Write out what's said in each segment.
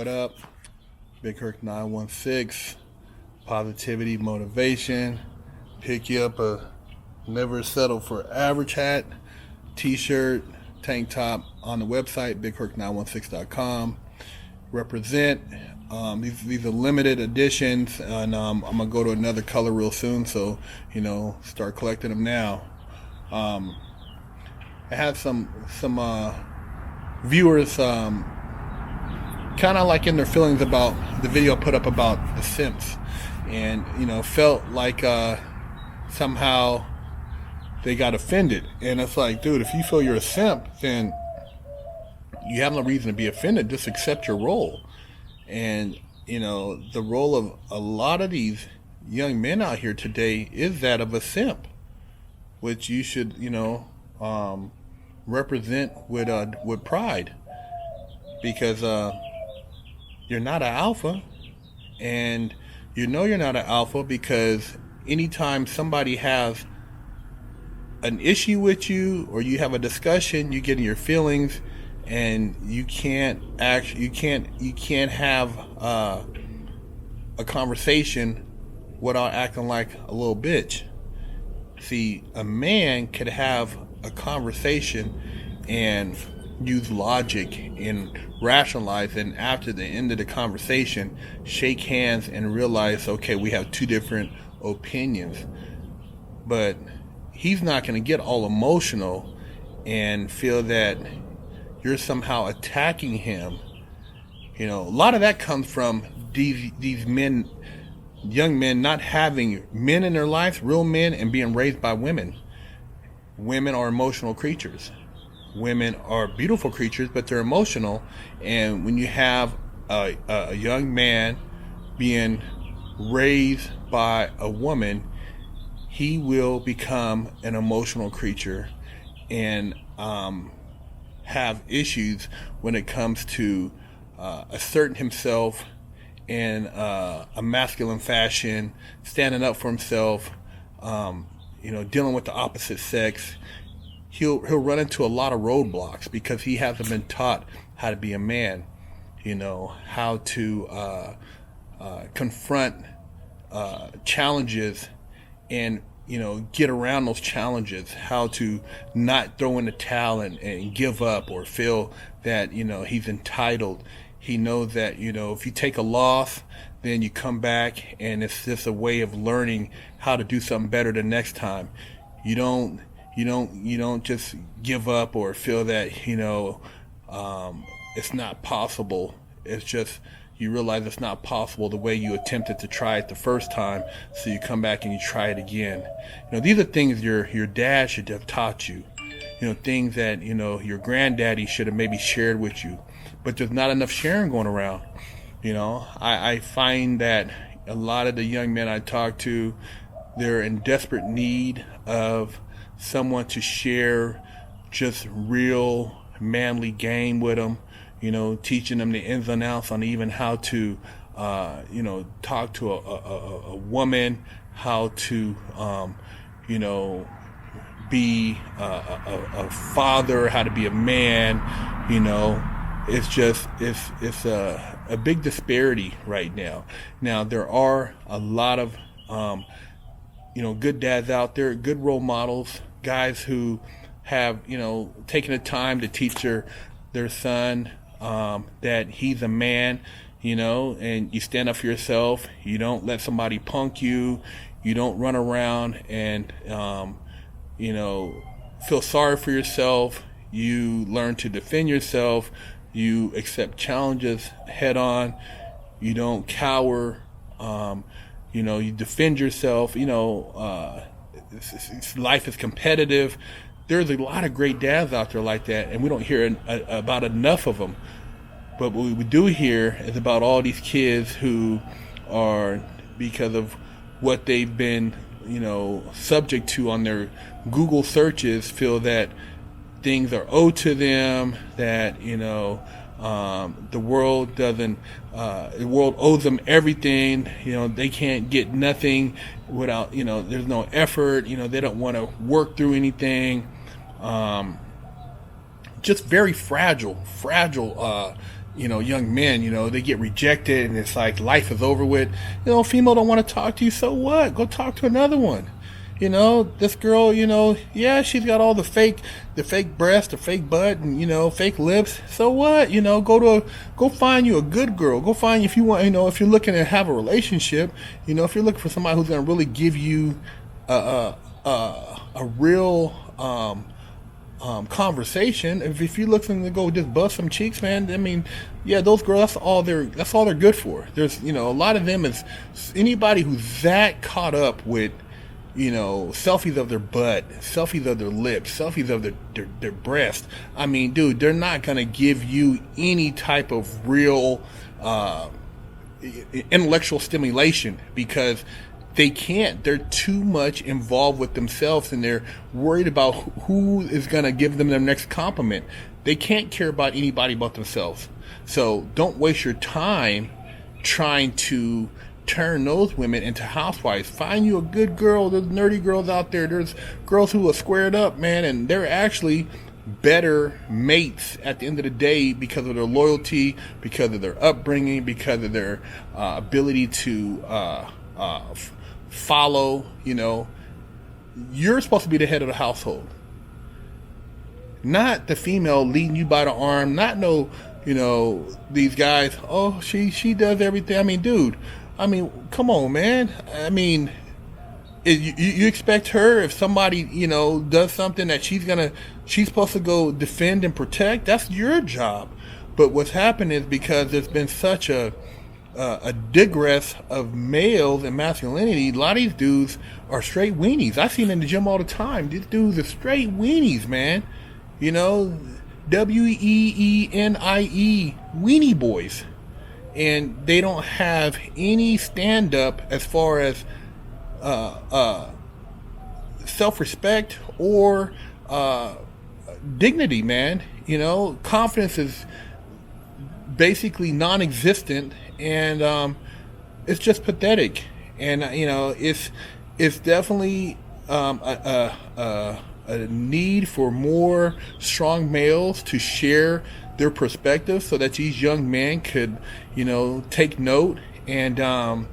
What up? Big Herc916, positivity, motivation. Pick you up a never settle for average hat, t-shirt, tank top on the website, bigherc916.com. Represent. These are limited editions, and I'm gonna go to another color real soon. So start collecting them now. I have some viewers kind of like in their feelings about the video I put up about the simps, and felt like somehow they got offended. And it's like, dude, if you feel you're a simp, then you have no reason to be offended. Just accept your role. And the role of a lot of these young men out here today is that of a simp, which you should represent with pride, because you're not an alpha, and you're not an alpha because anytime somebody has an issue with you or you have a discussion, you get in your feelings, and you can't have a conversation without acting like a little bitch. See, a man could have a conversation and use logic and rationalize, and after the end of the conversation shake hands and realize, okay, we have two different opinions. But he's not going to get all emotional and feel that you're somehow attacking him. A lot of that comes from these men, young men, not having men in their lives, real men, and being raised by women. Women are emotional creatures. Women are beautiful creatures, but they're emotional. And when you have a young man being raised by a woman, he will become an emotional creature and have issues when it comes to asserting himself in a masculine fashion, standing up for himself, dealing with the opposite sex. He'll run into a lot of roadblocks because he hasn't been taught how to be a man, how to confront challenges and get around those challenges, how to not throw in the towel and give up or feel that he's entitled. He knows that if you take a loss, then you come back and it's just a way of learning how to do something better the next time. You don't just give up or feel that it's not possible. It's just you realize it's not possible the way you attempted to try it the first time, so you come back and you try it again. These are things your dad should have taught you. Things that your granddaddy should have maybe shared with you, but there's not enough sharing going around. I find that a lot of the young men I talk to, they're in desperate need of someone to share just real manly game with them, teaching them the ins and outs on even how to talk to a woman, how to be a father, how to be a man. It's a big disparity right now. Now there are a lot of good dads out there, good role models, guys who have taken the time to teach their son that he's a man, and you stand up for yourself. You don't let somebody punk you. You don't run around and feel sorry for yourself. You learn to defend yourself. You accept challenges head on. You don't cower. You defend yourself. Life is competitive. There's a lot of great dads out there like that, and we don't hear about enough of them. But what we do hear is about all these kids who are, because of what they've been, subject to on their Google searches, feel that things are owed to them, that the world owes them everything. They can't get nothing without, there's no effort. They don't want to work through anything. Just very fragile young men, they get rejected and it's like life is over with. Female don't want to talk to you. So what? Go talk to another one. This girl, yeah, she's got all the fake breast, the fake butt, and fake lips. So what? Go find you a good girl. Go find, if you want, if you're looking to have a relationship, if you're looking for somebody who's gonna really give you a real conversation. If you're looking to go just bust some cheeks, man, I mean, yeah, those girls, that's all they're good for. There's a lot of them is anybody who's that caught up with selfies of their butt, selfies of their lips, selfies of their breast. I mean, dude, they're not going to give you any type of real intellectual stimulation because they can't. They're too much involved with themselves and they're worried about who is going to give them their next compliment. They can't care about anybody but themselves. So don't waste your time trying to turn those women into housewives. Find you a good girl. There's nerdy girls out there. There's girls who are squared up, man, and they're actually better mates at the end of the day because of their loyalty, because of their upbringing, because of their ability to follow. You're supposed to be the head of the household, not the female leading you by the arm. Not these guys. Oh, she does everything. I mean, dude. I mean, come on, man. I mean, you expect her, if somebody, does something that she's supposed to go defend and protect, that's your job. But what's happened is because there's been such a digress of males and masculinity, a lot of these dudes are straight weenies. I see them in the gym all the time. These dudes are straight weenies, man. WEENIE, weenie boys. And they don't have any stand-up as far as self-respect or dignity, man. Confidence is basically non-existent, and it's just pathetic. And it's definitely a need for more strong males to share their perspective so that these young men could, take note. And, I'm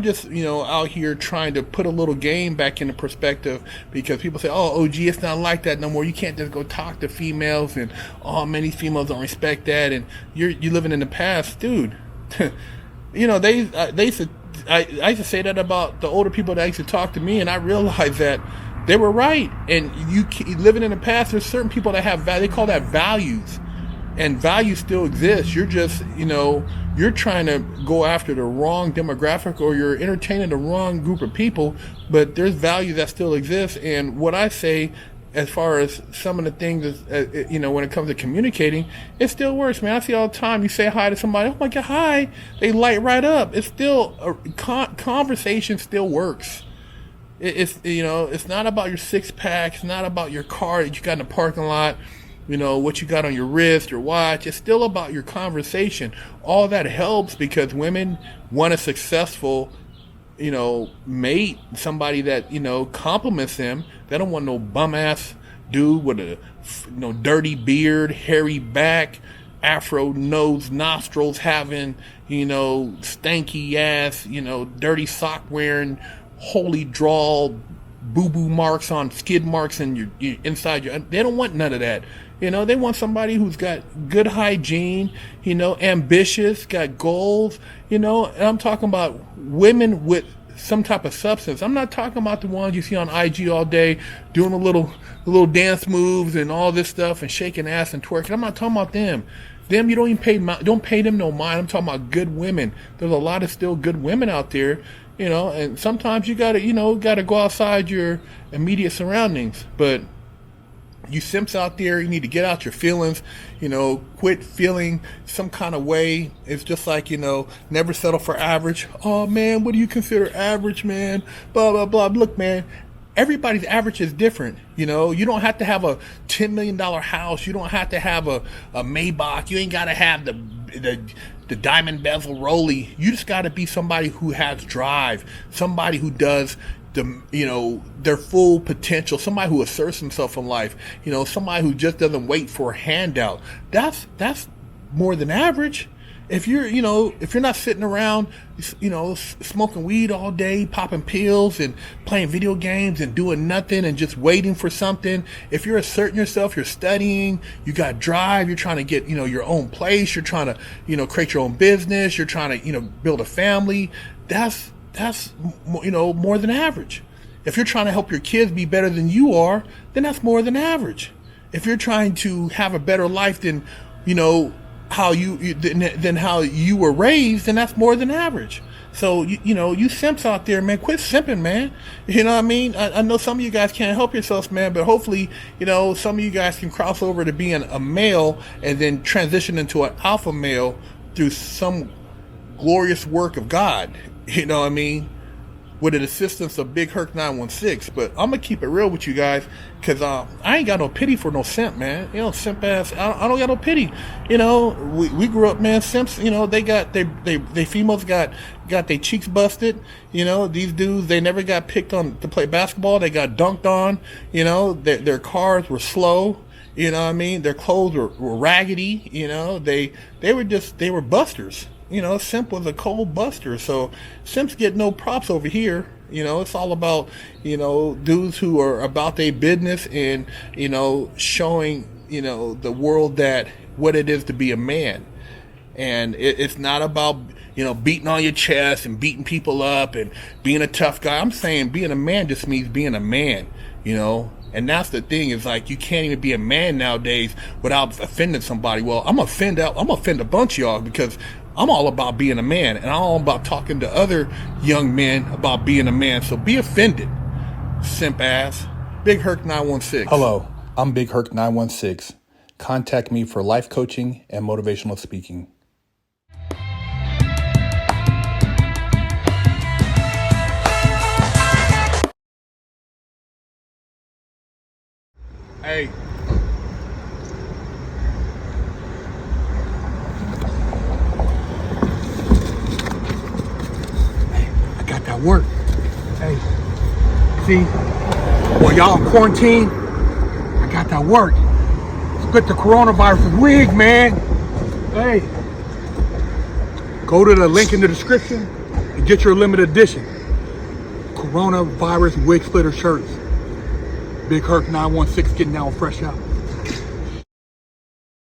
just, out here trying to put a little game back into perspective because people say, oh, OG, it's not like that no more. You can't just go talk to females and, oh, many females don't respect that. And you're living in the past, dude. I used to say that about the older people that used to talk to me, and I realized that they were right. And you living in the past, there's certain people that have value. They call that values, and values still exist. You're just, you're trying to go after the wrong demographic, or you're entertaining the wrong group of people. But there's values that still exist. And what I say, as far as some of the things, when it comes to communicating, it still works, man. I see all the time. You say hi to somebody, oh my God, hi. They light right up. It's still conversation still works. It's not about your six pack. It's not about your car that you got in the parking lot. What you got on your wrist, your watch. It's still about your conversation. All that helps because women want a successful, mate, somebody that, compliments them. They don't want no bum ass dude with a, dirty beard, hairy back, afro nose, nostrils having, stanky ass, dirty sock wearing, holy drawl, boo-boo marks on skid marks in your inside your. They don't want none of that. They want somebody who's got good hygiene, ambitious, got goals, and I'm talking about women with some type of substance. I'm not talking about the ones you see on IG all day doing the little dance moves and all this stuff and shaking ass and twerking. I'm not talking about them. Them you don't even don't pay them no mind. I'm talking about good women. There's a lot of still good women out there, and sometimes you gotta go outside your immediate surroundings. But you simps out there, you need to get out your feelings, quit feeling some kind of way. It's just like, never settle for average. Oh man, what do you consider average, man? Blah, blah, blah. Look, man, everybody's average is different. You don't have to have a $10 million house. You don't have to have a Maybach. You ain't got to have the diamond bezel rollie. You just got to be somebody who has drive, somebody who does their full potential. Somebody who asserts himself in life. Somebody who just doesn't wait for a handout. That's more than average. If you're not sitting around, smoking weed all day, popping pills and playing video games and doing nothing and just waiting for something. If you're asserting yourself, you're studying, you got drive, you're trying to get, your own place, you're trying to, create your own business, you're trying to, build a family. That's more than average. If you're trying to help your kids be better than you are, then that's more than average. If you're trying to have a better life than, how you were raised, then that's more than average. So you simps out there, man, quit simping, man. You know what I mean? I know some of you guys can't help yourselves, man, but hopefully some of you guys can cross over to being a male and then transition into an alpha male through some glorious work of God. You know what I mean? With the assistance of Big Herc916. But I'm gonna keep it real with you guys, because I ain't got no pity for no simp, man. Simp ass. I don't got no pity. We grew up, man. Simps. They females got their cheeks busted. These dudes, they never got picked on to play basketball. They got dunked on. Their cars were slow. You know what I mean? Their clothes were raggedy. They were busters. Simp was a cold buster. So simps get no props over here. It's all about, dudes who are about their business and, showing, the world that what it is to be a man. And it's not about, beating on your chest and beating people up and being a tough guy. I'm saying being a man just means being a man, And that's the thing, is like, you can't even be a man nowadays without offending somebody. Well, I'm gonna offend a bunch of y'all, because I'm all about being a man, and I'm all about talking to other young men about being a man. So be offended, simp ass. Big Herc916. Hello, I'm Big Herc916. Contact me for life coaching and motivational speaking. Hey. I got that work. Hey. See? While y'all in quarantine, I got that work. Split the coronavirus wig, man. Hey. Go to the link in the description and get your limited edition coronavirus wig splitter shirts. Big Herc916 getting down fresh out.